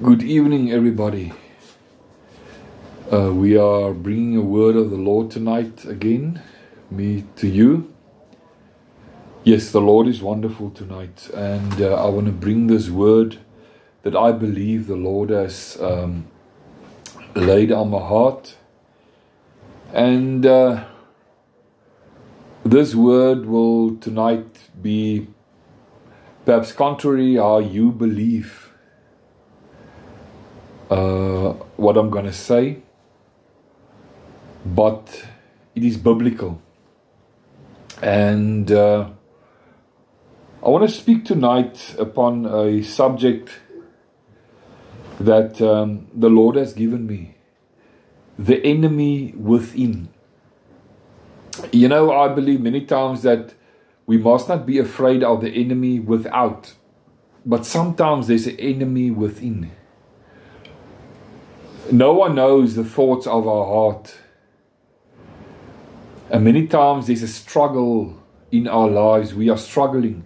Good evening, everybody. We are bringing a word of the Lord tonight again, me to you. Yes, the Lord is wonderful tonight, and I want to bring this word that I believe the Lord has laid on my heart. And this word will tonight be perhaps contrary how you believe what I'm going to say, but it is biblical. And I want to speak tonight upon a subject that the Lord has given me: the enemy within. You know, I believe many times that we must not be afraid of the enemy without, but sometimes there's an enemy within. No one knows the thoughts of our heart. And many times there's a struggle in our lives. We are struggling.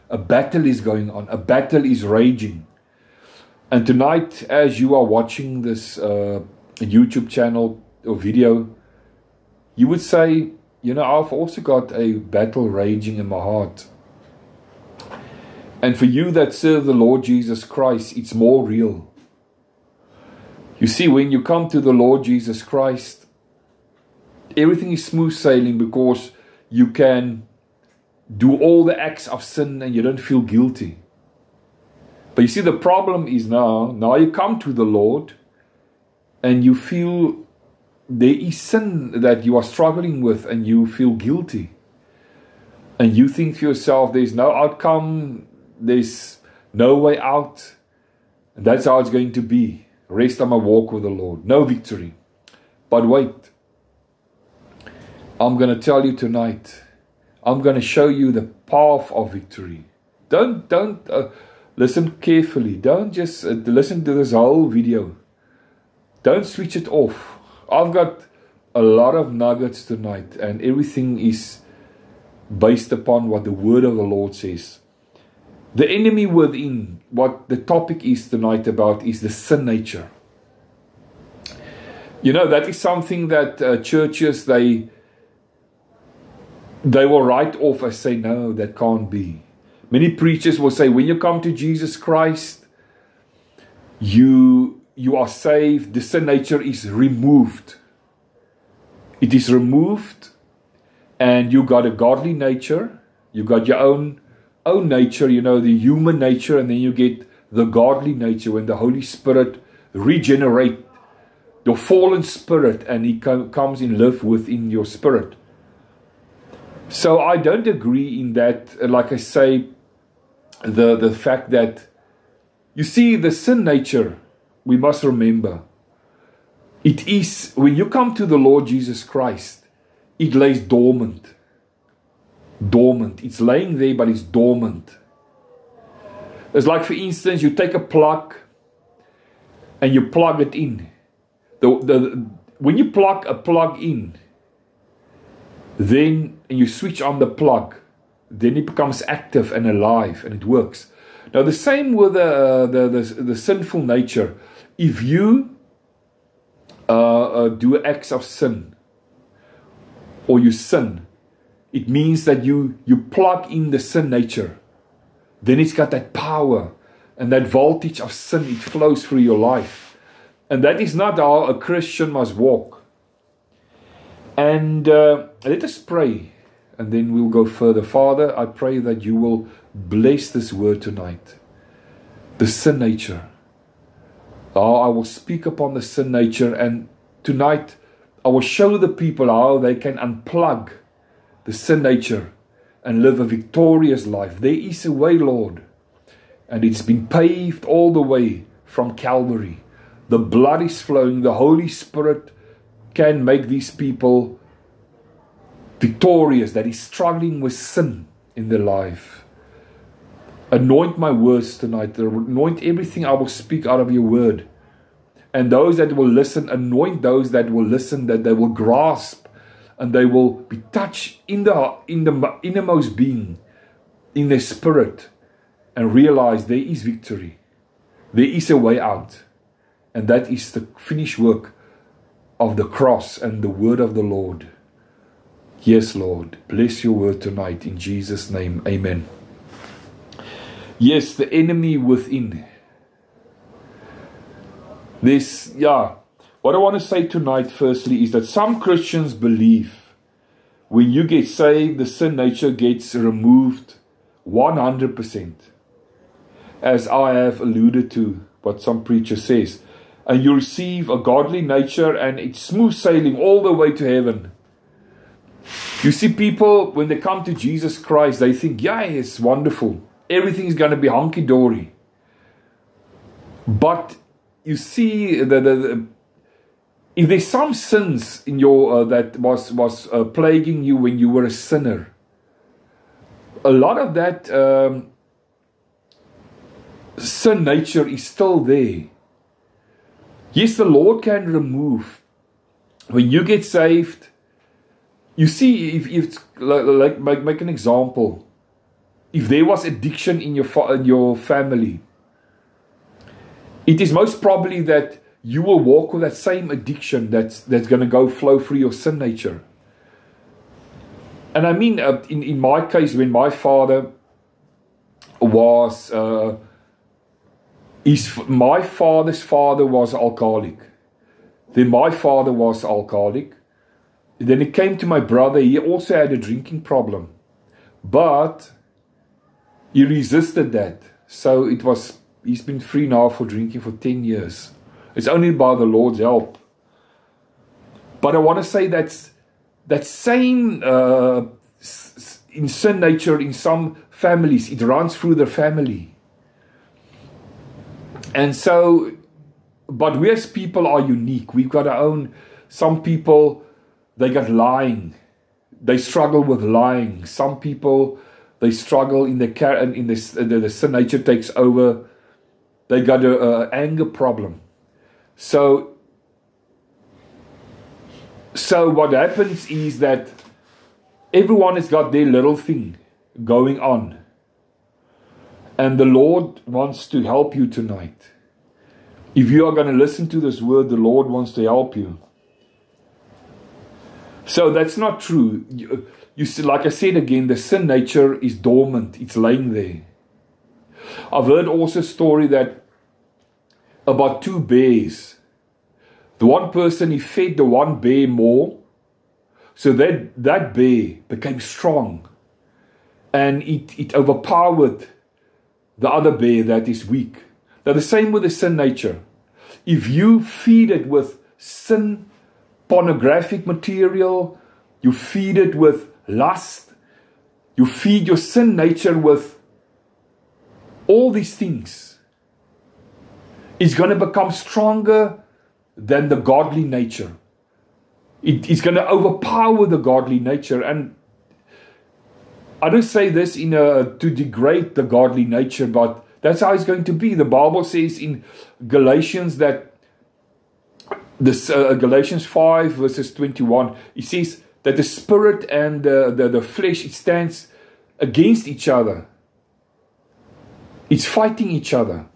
A battle is going on. A battle is raging. And tonight, as you are watching this YouTube channel or video, you would say, you know, I've also got a battle raging in my heart. And for you that serve the Lord Jesus Christ, it's more real. You see, when you come to the Lord Jesus Christ, everything is smooth sailing because you can do all the acts of sin and you don't feel guilty. But you see, the problem is now you come to the Lord and you feel there is sin that you are struggling with and you feel guilty. And you think to yourself, there's no outcome, there's no way out. And that's how it's going to be. Rest on my walk with the Lord. No victory. But wait. I'm going to tell you tonight. I'm going to show you the path of victory. Don't listen carefully. Don't just listen to this whole video. Don't switch it off. I've got a lot of nuggets tonight, and everything is based upon what the word of the Lord says. The enemy within, what the topic is tonight about, is the sin nature. You know, that is something that churches, they will write off and say, no, that can't be. Many preachers will say, when you come to Jesus Christ, you are saved. The sin nature is removed. It is removed, and you got a godly nature. You got your own nature, you know, the human nature, and then you get the godly nature when the Holy Spirit regenerate your fallen spirit and He comes and live within your spirit. So I don't agree in that, like I say, the fact that, you see, the sin nature, we must remember, it is, when you come to the Lord Jesus Christ, it lays dormant. Dormant. It's laying there, but it's dormant. It's like, for instance, you take a plug and you plug it in. When you plug a plug in, then and you switch on the plug, then it becomes active and alive and it works. Now the same with the sinful nature. If you do acts of sin, or you sin, it means that you plug in the sin nature. Then it's got that power and that voltage of sin. It flows through your life. And that is not how a Christian must walk. And let us pray. And then we'll go further. Father, I pray that you will bless this word tonight. The sin nature. I will speak upon the sin nature. And tonight I will show the people how they can unplug the sin nature and live a victorious life. There is a way, Lord, and it's been paved all the way from Calvary. The blood is flowing. The Holy Spirit can make these people victorious that is struggling with sin in their life. Anoint my words tonight. Anoint everything I will speak out of your word. And those that will listen, anoint those that will listen, that they will grasp and they will be touched in the innermost being, in their spirit, and realize there is victory. There is a way out. And that is the finished work of the cross and the word of the Lord. Yes, Lord. Bless your word tonight in Jesus' name. Amen. Yes, the enemy within. What I want to say tonight firstly is that some Christians believe when you get saved, the sin nature gets removed 100%. As I have alluded to what some preacher says. And you receive a godly nature and it's smooth sailing all the way to heaven. You see people, when they come to Jesus Christ, they think, yeah, it's wonderful. Everything is going to be hunky-dory. But you see, if there's some sins in your that was plaguing you when you were a sinner, a lot of that sin nature is still there. Yes, the Lord can remove. When you get saved, you see, if like make an example. If there was addiction in your family, it is most probably that you will walk with that same addiction that's going to flow through your sin nature. And I mean, in my case, when my father was, my father's father was alcoholic. Then my father was alcoholic. Then it came to my brother. He also had a drinking problem. But he resisted that. So he's been free now for drinking for 10 years. It's only by the Lord's help. But I want to say that same in sin nature in some families, it runs through the family. And so, but we as people are unique. We've got our own. Some people, they got lying. They struggle with lying. Some people, they struggle in the sin nature takes over. They got an anger problem. So what happens is that everyone has got their little thing going on. And the Lord wants to help you tonight. If you are going to listen to this word, the Lord wants to help you. So that's not true. You see, like I said again, the sin nature is dormant. It's laying there. I've heard also a story about two bears. The one person, he fed the one bear more. So that bear became strong. And it overpowered the other bear that is weak. Now the same with the sin nature. If you feed it with sin, pornographic material, you feed it with lust, you feed your sin nature with all these things, it's going to become stronger than the godly nature. It's going to overpower the godly nature. And I don't say this to degrade the godly nature, but that's how it's going to be. The Bible says in Galatians that Galatians 5 verses 21, it says that the spirit and the flesh, it stands against each other. It's fighting each other.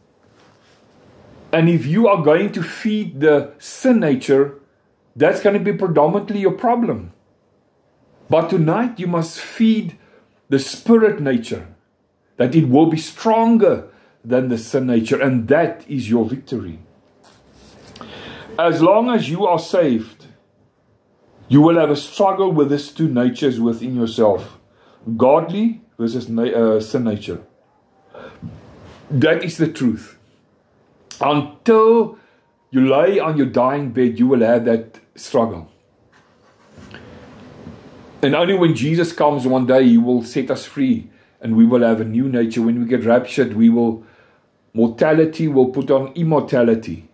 And if you are going to feed the sin nature, that's going to be predominantly your problem. But tonight you must feed the spirit nature, that it will be stronger than the sin nature, and that is your victory. As long as you are saved, you will have a struggle with these two natures within yourself. Godly versus sin nature. That is the truth. Until you lay on your dying bed, you will have that struggle. And only when Jesus comes one day, He will set us free. And we will have a new nature. When we get raptured, mortality will put on immortality.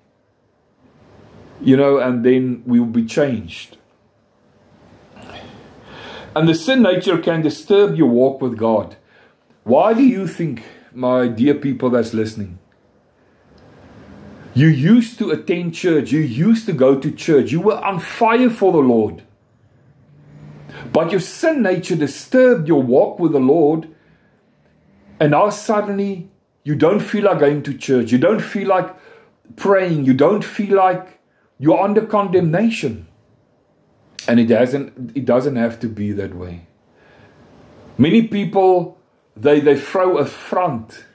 And then we will be changed. And the sin nature can disturb your walk with God. Why do you think, my dear people that's listening, you used to attend church, you used to go to church, you were on fire for the Lord, but your sin nature disturbed your walk with the Lord, and now suddenly you don't feel like going to church. You don't feel like praying. You don't feel like you're under condemnation. And it doesn't have to be that way. Many people, they throw a front.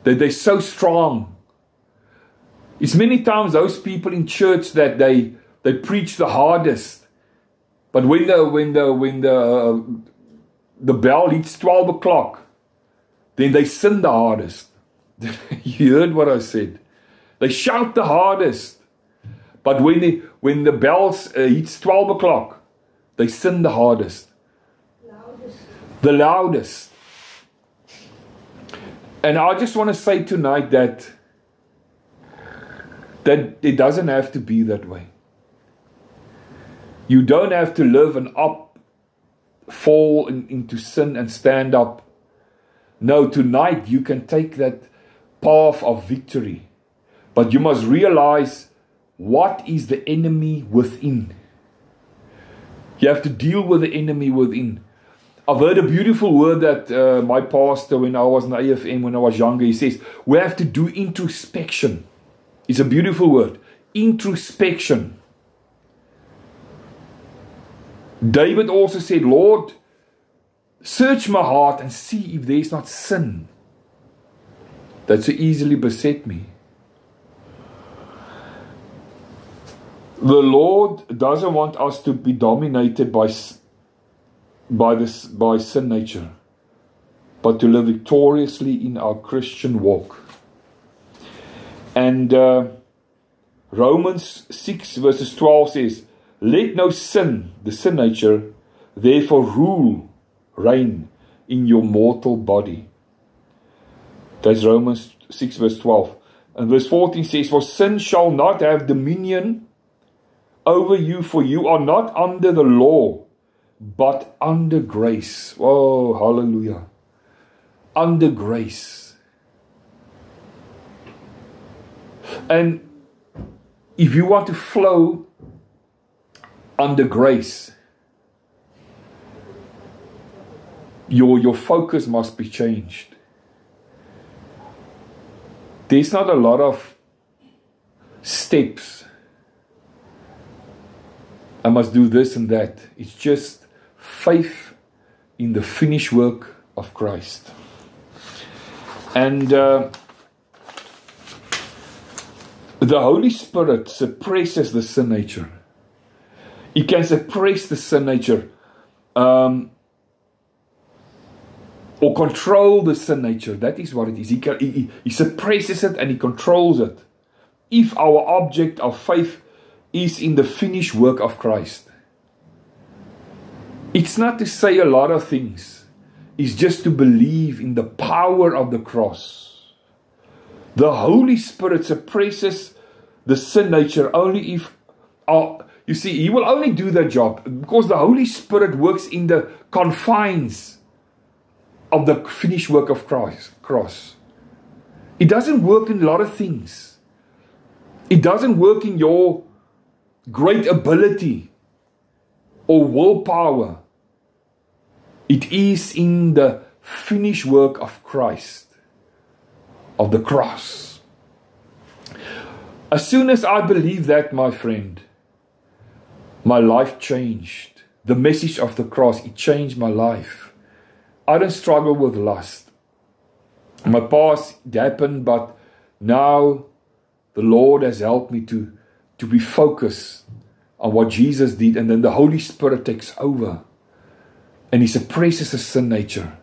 They're so strong. It's many times those people in church that they preach the hardest. But when the bell hits 12 o'clock, then they sin the hardest. You heard what I said. They shout the hardest. But when the bells hits 12 o'clock, they sin the hardest. The loudest. And I just want to say tonight that it doesn't have to be that way. You don't have to live and fall into sin and stand up. No, tonight you can take that path of victory. But you must realize what is the enemy within. You have to deal with the enemy within. I've heard a beautiful word that my pastor, when I was in AFM, when I was younger, he says, we have to do introspection. It's a beautiful word. Introspection. David also said, Lord, search my heart and see if there is not sin that so easily beset me. The Lord doesn't want us to be dominated by sin nature, but to live victoriously in our Christian walk. And Romans 6 verses 12 says, let no sin, the sin nature, therefore reign in your mortal body. That's Romans 6 verse 12. And verse 14 says, for sin shall not have dominion over you, for you are not under the law, but under grace. Oh, hallelujah. Under grace. And if you want to flow under grace, your focus must be changed. There's not a lot of steps. I must do this and that. It's just faith in the finished work of Christ. And the Holy Spirit suppresses the sin nature. He can suppress the sin nature or control the sin nature. That is what it is. He suppresses it and he controls it. If our object of faith is in the finished work of Christ. It's not to say a lot of things. It's just to believe in the power of the cross. The Holy Spirit suppresses the sin nature only if you see, He will only do that job because the Holy Spirit works in the confines of the finished work of Christ cross. It doesn't work in a lot of things. It doesn't work in your great ability or willpower. It is in the finished work of Christ, of the cross. As soon as I believe that, my friend, my life changed. The message of the cross, it changed my life. I don't struggle with lust. In my past, it happened, but now the Lord has helped me to be focused on what Jesus did, and then the Holy Spirit takes over and He suppresses the sin nature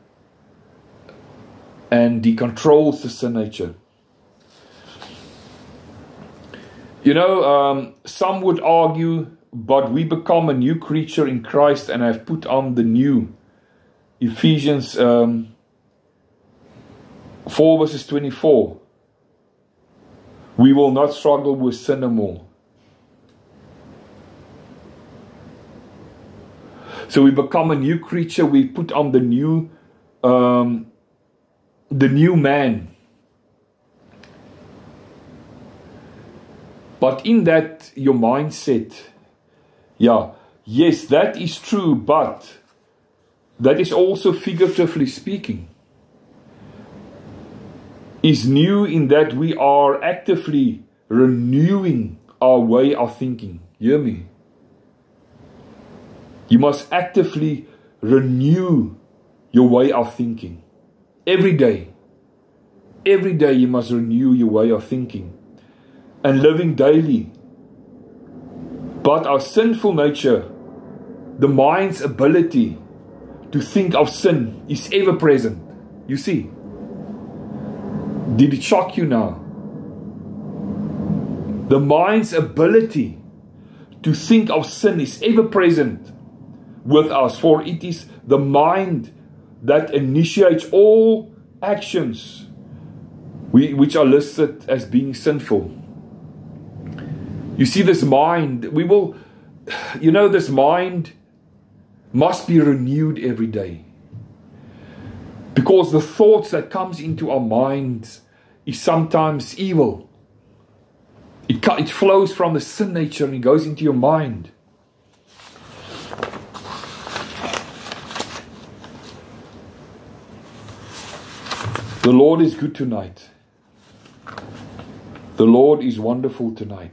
and He controls the sin nature. You know, some would argue, but we become a new creature in Christ and have put on the new. Ephesians 4 verses 24. We will not struggle with sin no more. So we become a new creature. We put on the new man. But in that, your mindset, yes, that is true, but that is also figuratively speaking. is new in that we are actively renewing our way of thinking. Hear me? You must actively renew your way of thinking. Every day. Every day you must renew your way of thinking and living daily. But our sinful nature, the mind's ability to think of sin, is ever present. You see? Did it shock you now? The mind's ability to think of sin is ever present with us, for it is the mind that initiates all actions which are listed as being sinful. You see, this mind, this mind must be renewed every day. Because the thoughts that comes into our minds is sometimes evil. It flows from the sin nature and it goes into your mind. The Lord is good tonight. The Lord is wonderful tonight.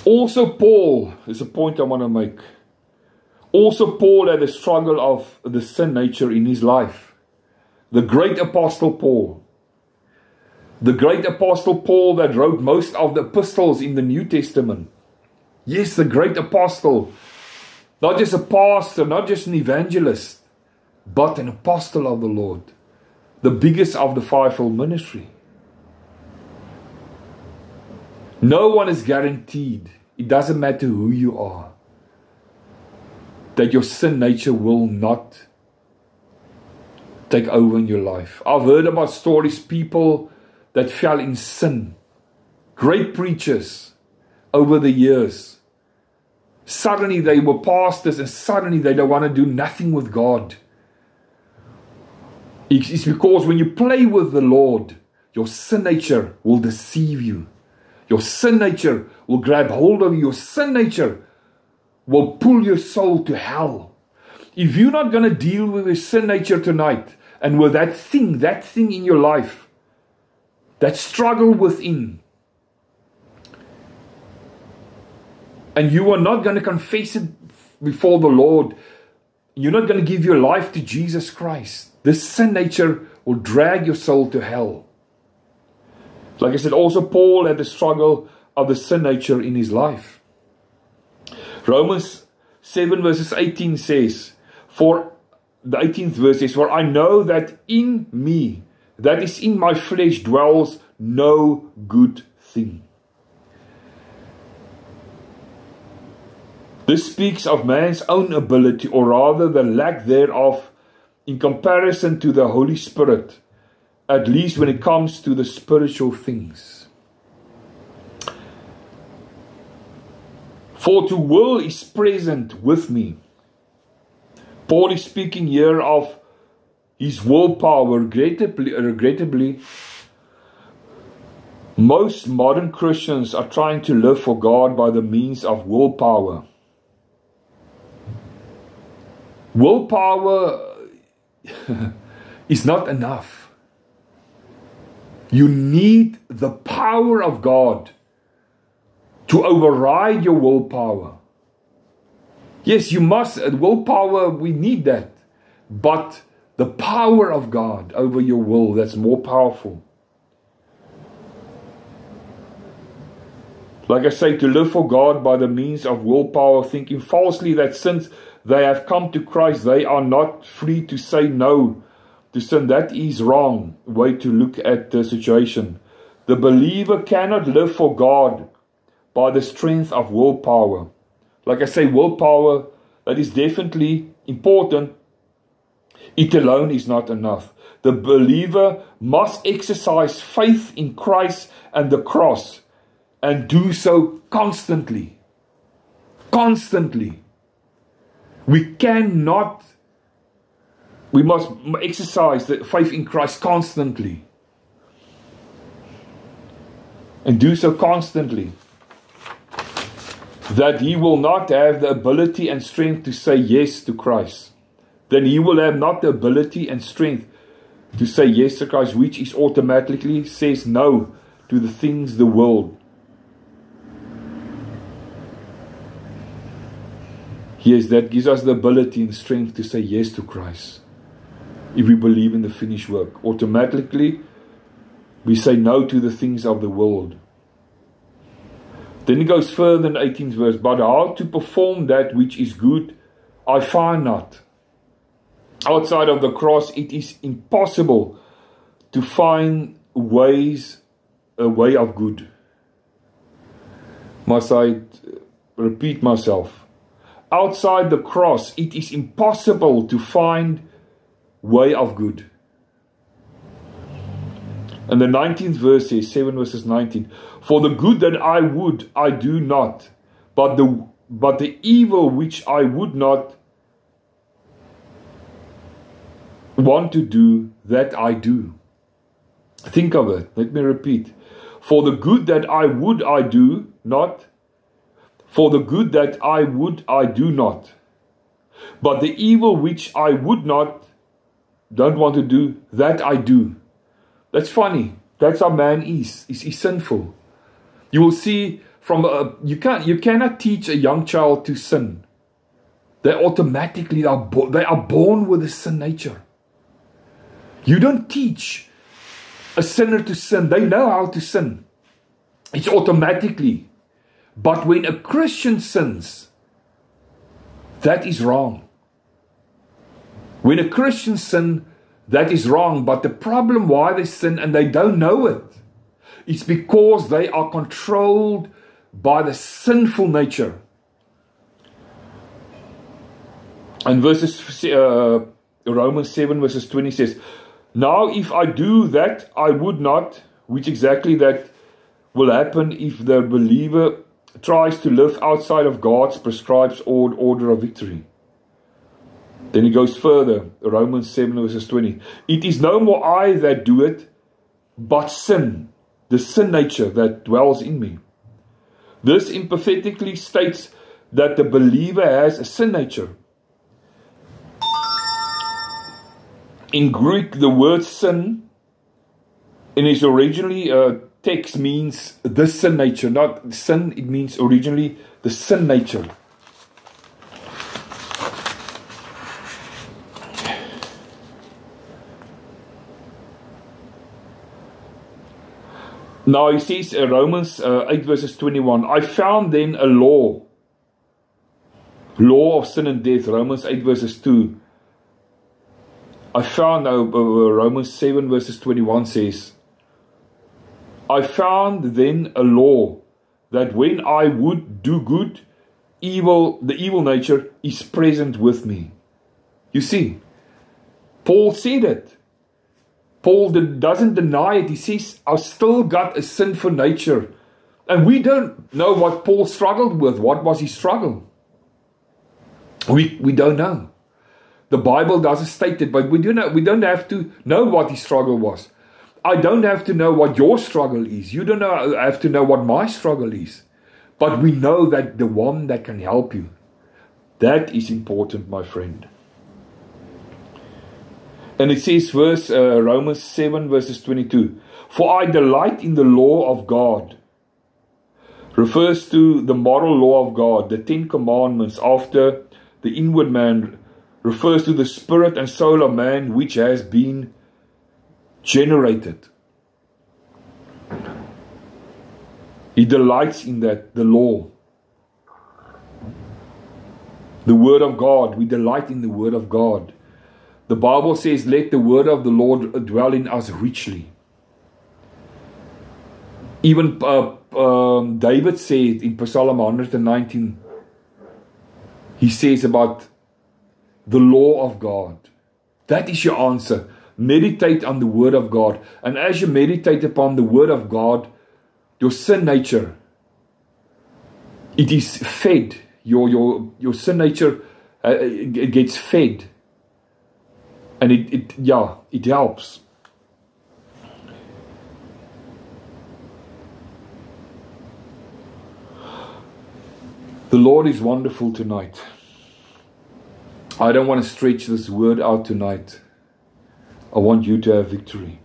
Also Paul, there's a point I want to make. Also Paul had a struggle of the sin nature in his life. The great apostle Paul. The great apostle Paul that wrote most of the epistles in the New Testament. Yes, the great apostle. Not just a pastor, not just an evangelist, but an apostle of the Lord. The biggest of the fivefold ministry. No one is guaranteed, it doesn't matter who you are, that your sin nature will not take over in your life. I've heard about stories, people that fell in sin. Great preachers over the years. Suddenly they were pastors and suddenly they don't want to do nothing with God. It's because when you play with the Lord, your sin nature will deceive you. Your sin nature will grab hold of you. Your sin nature will pull your soul to hell. If you're not going to deal with your sin nature tonight and with that thing in your life, that struggle within, and you are not going to confess it before the Lord, you're not going to give your life to Jesus Christ, this sin nature will drag your soul to hell. Like I said, also Paul had the struggle of the sin nature in his life. Romans 7 verses 18 says, for the 18th verse says, for I know that in me, that is in my flesh, dwells no good thing. This speaks of man's own ability, or rather the lack thereof, in comparison to the Holy Spirit, at least when it comes to the spiritual things. For to will is present with me. Paul is speaking here of his willpower. Regrettably, most modern Christians are trying to live for God by the means of willpower. Willpower is not enough. You need the power of God to override your willpower. Yes, you must. Willpower, we need that. But the power of God over your will, that's more powerful. Like I say, to live for God by the means of willpower, thinking falsely that since they have come to Christ, they are not free to say no to sin. That is wrong way to look at the situation. The believer cannot live for God by the strength of willpower. Like I say, willpower, that is definitely important. It alone is not enough. The believer must exercise faith in Christ and the cross, and do so constantly. Constantly. We must exercise the faith in Christ constantly. And do so constantly. That he will not have the ability and strength to say yes to Christ. then he will have not the ability and strength to say yes to Christ, which is automatically says no to the things of the world. Yes, that gives us the ability and strength to say yes to Christ. If we believe in the finished work, automatically we say no to the things of the world. Then he goes further in the 18th verse, but how to perform that which is good, I find not. Outside of the cross, it is impossible to find a way of good. Must I repeat myself? Outside the cross, it is impossible to find way of good. And the 19th verse says, 7 verses 19, for the good that I would, I do not, but the evil which I would not want to do, that I do. Think of it. Let me repeat. For the good that I would, I do not. For the good that I would, I do not. But the evil which I would not, don't want to do, that I do. That's funny. That's how man is. He's sinful. You will see from you cannot teach a young child to sin. They automatically are born with a sin nature. You don't teach a sinner to sin. They know how to sin. It's automatically. But when a Christian sins, that is wrong. When a Christian sins, that is wrong. But the problem why they sin and they don't know it, it's because they are controlled by the sinful nature. And Romans 7 verses 20 says, now if I do that I would not, which exactly that will happen if the believer tries to live outside of God's prescribed order of victory. Then he goes further, Romans 7 verses 20. It is no more I that do it, but sin, the sin nature that dwells in me. This emphatically states that the believer has a sin nature. In Greek, the word sin in its originally text means the sin nature. Not sin, it means originally the sin nature. Now he says, Romans 8 verses 21, I found then a law of sin and death. Romans 8 verses 2. I found, Romans 7 verses 21 says, I found then a law that when I would do good, the evil nature is present with me. You see, Paul said it. Paul doesn't deny it. He says, I've still got a sinful nature. And we don't know what Paul struggled with. What was his struggle? We don't know. The Bible doesn't state it, but we don't have to know what his struggle was. I don't have to know what your struggle is. You don't have to know what my struggle is. But we know that the one that can help you. That is important, my friend. And it says, Romans 7 verses 22. For I delight in the law of God. Refers to the moral law of God. The 10 commandments after the inward man refers to the spirit and soul of man which has been generated. He delights in that, the law. The word of God. We delight in the word of God. The Bible says, let the word of the Lord dwell in us richly. Even David said in Psalm 119, he says about the law of God. That is your answer. Meditate on the word of God. And as you meditate upon the word of God, your sin nature, it is fed. Your sin nature it gets fed. And it helps. The Lord is wonderful tonight. I don't want to stretch this word out tonight. I want you to have victory.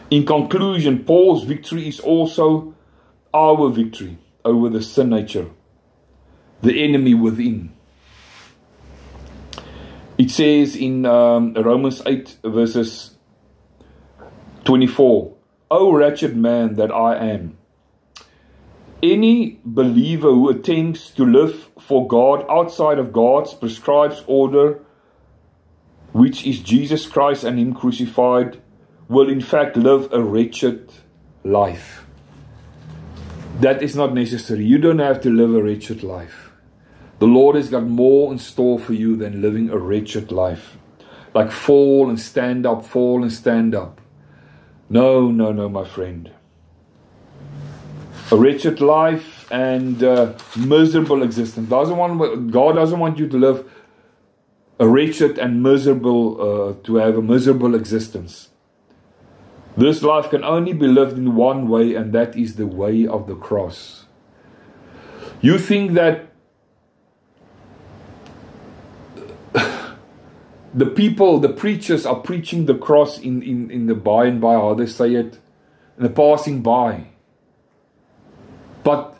In conclusion, Paul's victory is also our victory over the sin nature, the enemy within. It says in Romans 8 verses 24, O wretched man that I am. Any believer who attempts to live for God outside of God's prescribed order, which is Jesus Christ and Him crucified, will in fact live a wretched life. That is not necessary. You don't have to live a wretched life. The Lord has got more in store for you than living a wretched life. Like fall and stand up, fall and stand up. No, no, no, my friend. A wretched life and miserable existence. God doesn't want you to live a wretched and miserable, to have a miserable existence. This life can only be lived in one way, and that is the way of the cross. You think that the people, the preachers are preaching the cross in the by and by, how they say it, in the passing by. But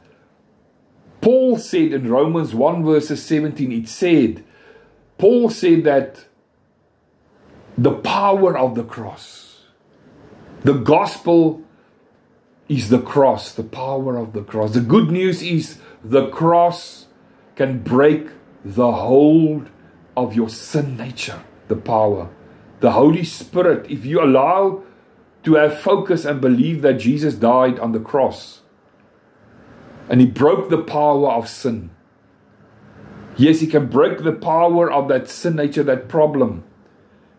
Paul said in Romans 1 verses 17, Paul said that the power of the cross, the gospel is the cross, the power of the cross. The good news is the cross can break the hold of your sin nature, the power. The Holy Spirit, if you allow to have focus and believe that Jesus died on the cross and He broke the power of sin. Yes, He can break the power of that sin nature, that problem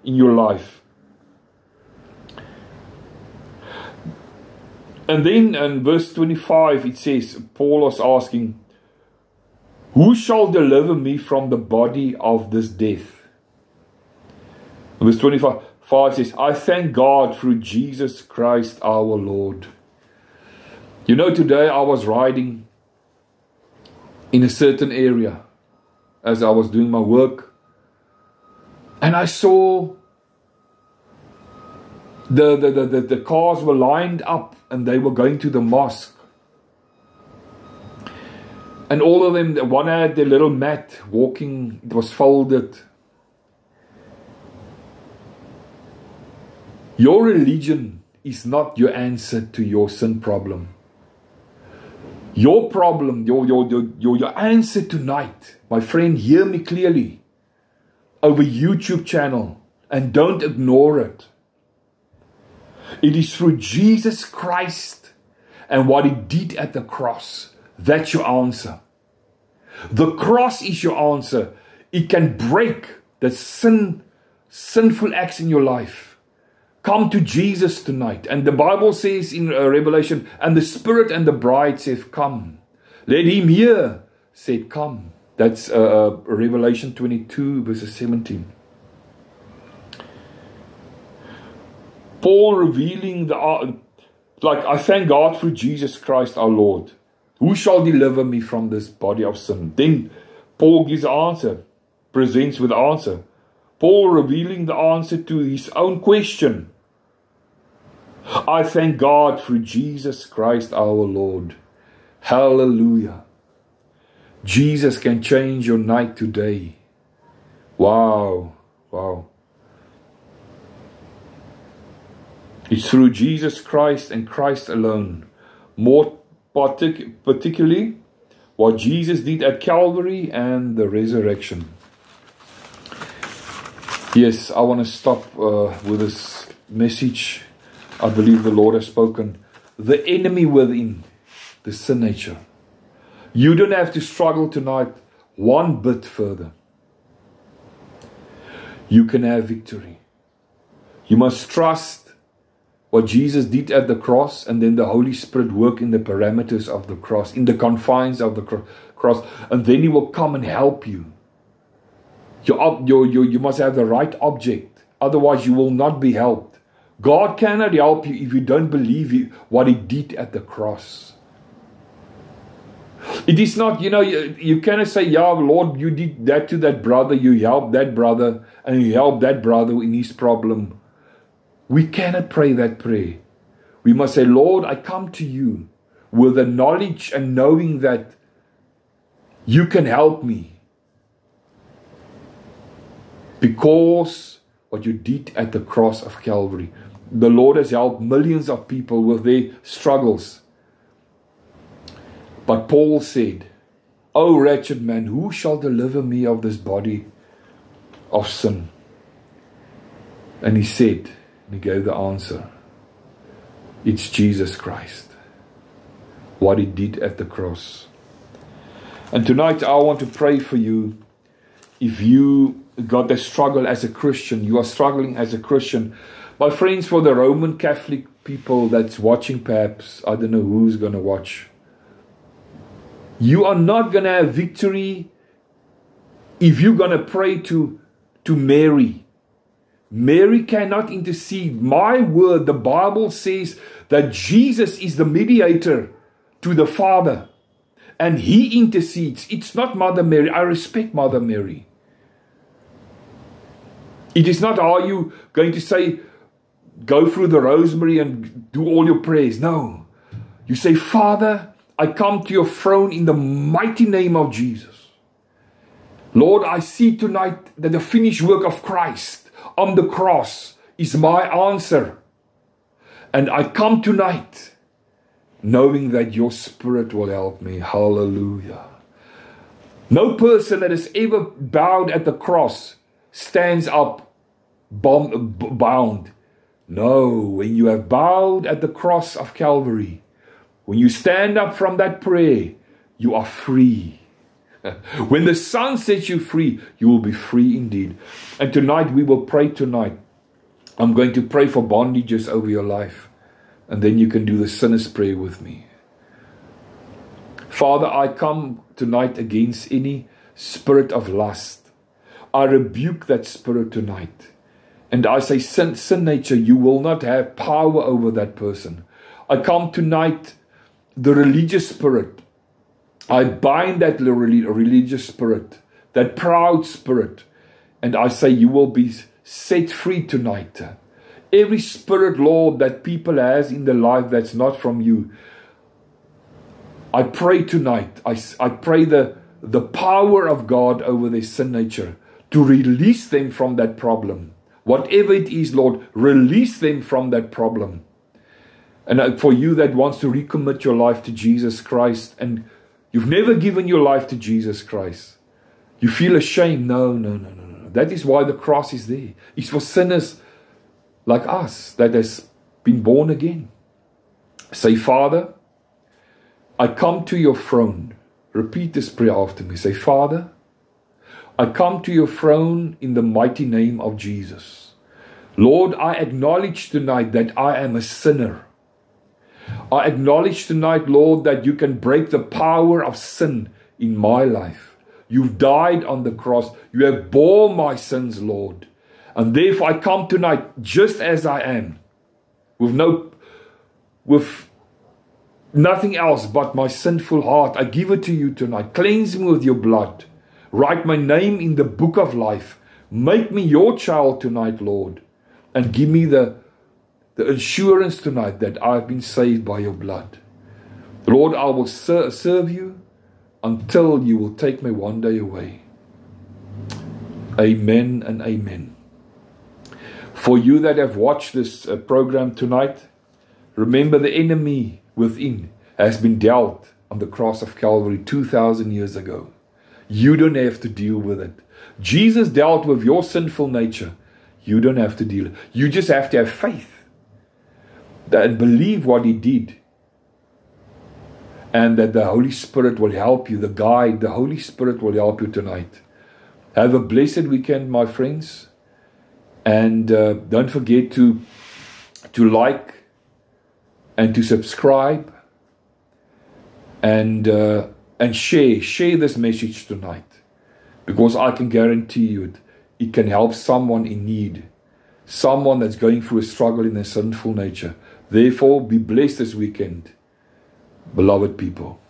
in your life. And then in verse 25 it says, Paul was asking, who shall deliver me from the body of this death? Verse 25 says, I thank God through Jesus Christ our Lord. You know, today I was riding in a certain area as I was doing my work, and I saw the cars were lined up and they were going to the mosque. And all of them, one had their little mat walking, it was folded. Your religion is not your answer to your sin problem. Your problem, your answer tonight, my friend, hear me clearly, over YouTube channel, and don't ignore it. It is through Jesus Christ and what He did at the cross. That's your answer. The cross is your answer. It can break the sinful acts in your life. Come to Jesus tonight. And the Bible says in Revelation, and the Spirit and the bride said, come. Let Him hear, said, come. That's Revelation 22 verses 17. Paul revealing I thank God through Jesus Christ our Lord. Who shall deliver me from this body of sin? Then Paul gives the answer, presents with the answer. Paul revealing the answer to his own question. I thank God through Jesus Christ our Lord. Hallelujah. Jesus can change your night today. Wow. Wow. It's through Jesus Christ and Christ alone. More particularly what Jesus did at Calvary and the resurrection. Yes, I want to stop with this message. I believe the Lord has spoken. The enemy within, the sin nature. You don't have to struggle tonight one bit further. You can have victory. You must trust what Jesus did at the cross, and then the Holy Spirit work in the parameters of the cross, in the confines of the cross, and then He will come and help you. You must have the right object, otherwise you will not be helped. God cannot help you if you don't believe what He did at the cross. It is not, you cannot say, yeah, Lord, you did that to that brother, you helped that brother, and you helped that brother in his problem. We cannot pray that prayer. We must say, Lord, I come to you with the knowledge and knowing that you can help me. Because what you did at the cross of Calvary. The Lord has helped millions of people with their struggles. But Paul said, O wretched man, who shall deliver me of this body of sin? And he said, and he gave the answer, it's Jesus Christ. What he did at the cross. And tonight I want to pray for you. If you got a struggle as a Christian, you are struggling as a Christian. My friends, for the Roman Catholic people that's watching, perhaps, I don't know who's going to watch. You are not going to have victory if you're going to pray to Mary. Mary cannot intercede. My word, the Bible says that Jesus is the mediator to the Father. And he intercedes. It's not Mother Mary. I respect Mother Mary. It is not, are you going to say, go through the rosemary and do all your prayers? No. You say, Father, I come to your throne in the mighty name of Jesus. Lord, I see tonight that the finished work of Christ on the cross is my answer. And I come tonight knowing that your Spirit will help me. Hallelujah. No person that has ever bowed at the cross stands up bound. No, when you have bowed at the cross of Calvary, when you stand up from that prayer, you are free. When the Son sets you free, you will be free indeed. And tonight, we will pray tonight. I'm going to pray for bondages over your life. And then you can do the sinner's prayer with me. Father, I come tonight against any spirit of lust. I rebuke that spirit tonight. And I say, sin nature, you will not have power over that person. I come tonight, the religious spirit. I bind that religious spirit, that proud spirit. And I say, you will be set free tonight. Every spirit, Lord, that people has in their life that's not from you. I pray tonight, I pray the power of God over their sin nature to release them from that problem. Whatever it is, Lord, release them from that problem. And for you that wants to recommit your life to Jesus Christ, and you've never given your life to Jesus Christ, you feel ashamed. No. That is why the cross is there. It's for sinners like us that has been born again. Say, Father, I come to your throne. Repeat this prayer after me. Say, Father, I come to your throne in the mighty name of Jesus. Lord, I acknowledge tonight that I am a sinner. I acknowledge tonight, Lord, that you can break the power of sin in my life. You've died on the cross. You have borne my sins, Lord. And therefore I come tonight just as I am, with nothing else but my sinful heart. I give it to you tonight. Cleanse me with your blood. Write my name in the book of life. Make me your child tonight, Lord. And give me the assurance tonight that I've been saved by your blood. Lord, I will serve you until you will take me one day away. Amen and amen. For you that have watched this program tonight, remember the enemy within has been dealt on the cross of Calvary 2,000 years ago. You don't have to deal with it. Jesus dealt with your sinful nature. You don't have to deal. You just have to have faith and believe what he did. And that the Holy Spirit will help you, the guide, the Holy Spirit will help you tonight. Have a blessed weekend, my friends. And don't forget to like and to subscribe and share this message tonight, because I can guarantee you it can help someone in need, someone that's going through a struggle in their sinful nature. Therefore, be blessed this weekend, beloved people.